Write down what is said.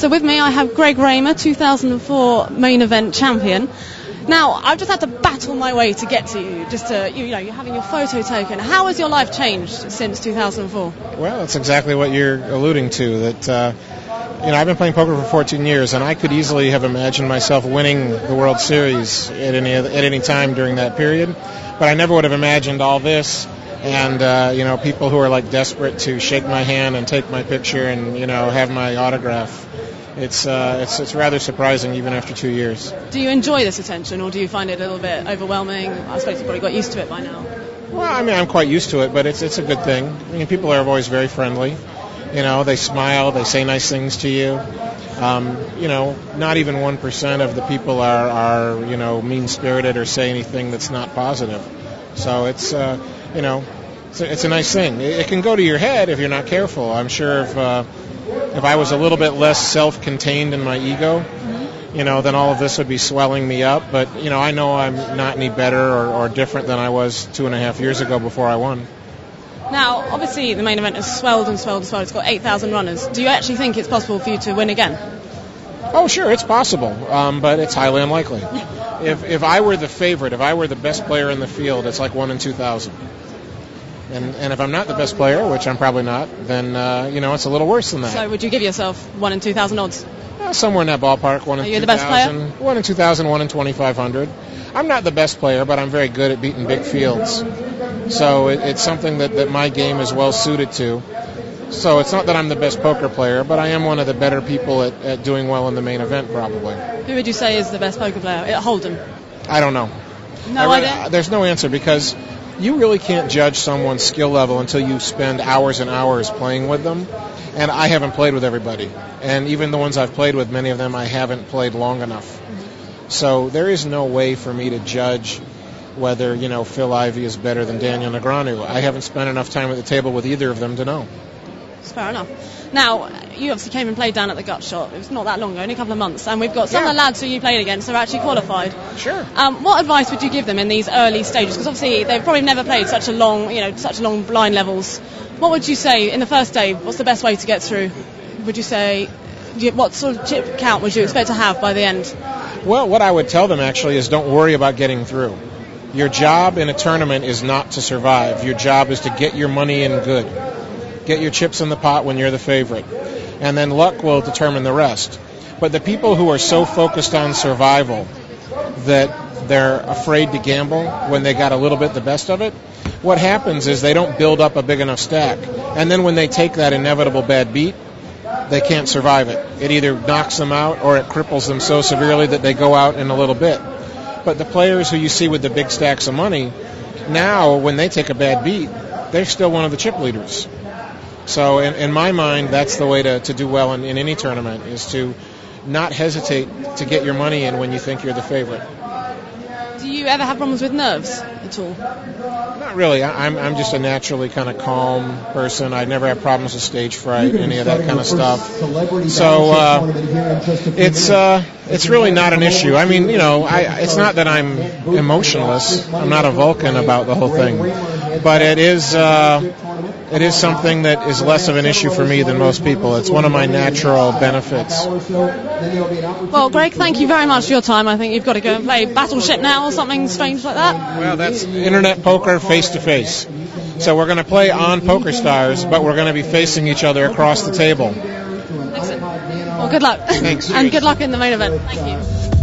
So with me I have Greg Raymer, 2004 main event champion. Now, I've just had to battle my way to get to you, you're having your photo taken. How has your life changed since 2004? Well, that's exactly what you're alluding to, that, I've been playing poker for 14 years, and I could easily have imagined myself winning the World Series at any time during that period, but I never would have imagined all this, and, people who are, desperate to shake my hand and take my picture and, have my autograph. It's rather surprising even after 2 years. Do you enjoy this attention, or do you find it a little bit overwhelming? I suppose you've probably got used to it by now. Well, I'm quite used to it, but it's a good thing. People are always very friendly. They smile, they say nice things to you. Not even 1% of the people are mean-spirited or say anything that's not positive. So it's a nice thing. It can go to your head if you're not careful. I'm sure if I was a little bit less self-contained in my ego, then all of this would be swelling me up. But, I know I'm not any better or different than I was 2.5 years ago before I won. Now, obviously, the main event has swelled and swelled and swelled. It's got 8,000 runners. Do you actually think it's possible for you to win again? Oh, sure, it's possible, but it's highly unlikely. If I were the favorite, if I were the best player in the field, it's like 1 in 2,000. And if I'm not the best player, which I'm probably not, then, it's a little worse than that. So would you give yourself 1 in 2,000 odds? Somewhere in that ballpark, 1 in 2,000. Are you the best player? 1 in 2,000, 1 in 2,500. I'm not the best player, but I'm very good at beating big fields. So it's something that my game is well suited to. So it's not that I'm the best poker player, but I am one of the better people at doing well in the main event, probably. Who would you say is the best poker player at Hold'em? I don't know. No idea? There's no answer, because you really can't judge someone's skill level until you spend hours and hours playing with them. And I haven't played with everybody. And even the ones I've played with, many of them I haven't played long enough. So there is no way for me to judge whether, Phil Ivey is better than Daniel Negreanu. I haven't spent enough time at the table with either of them to know. That's fair enough. Now, you obviously came and played down at the Gutshot. It was not that long ago, only a couple of months. And we've got some of the lads who you played against who are actually qualified. Sure. What advice would you give them in these early stages? Because obviously they've probably never played such long blind levels. What would you say in the first day? What's the best way to get through? Would you say, what sort of chip count would you expect to have by the end? Well, what I would tell them actually is don't worry about getting through. Your job in a tournament is not to survive. Your job is to get your money in good. Get your chips in the pot when you're the favorite. And then luck will determine the rest. But the people who are so focused on survival that they're afraid to gamble when they got a little bit the best of it, what happens is they don't build up a big enough stack. And then when they take that inevitable bad beat, they can't survive it. It either knocks them out or it cripples them so severely that they go out in a little bit. But the players who you see with the big stacks of money, now when they take a bad beat, they're still one of the chip leaders. So in my mind, that's the way to do well in any tournament, is to not hesitate to get your money in when you think you're the favorite. Do you ever have problems with nerves at all? Not really. I'm just a naturally kind of calm person. I never have problems with stage fright, any of that kind of stuff. So it's really not an issue. I mean, it's not that I'm emotionless. I'm not a Vulcan about the whole thing, but it is something that is less of an issue for me than most people. It's one of my natural benefits. Well, Greg, thank you very much for your time. I think you've got to go and play Battleship now or something strange like that. Well, that's internet poker face-to-face. So we're going to play on PokerStars, but we're going to be facing each other across the table. Excellent. Well, good luck. Thanks. And good luck in the main event. Thank you.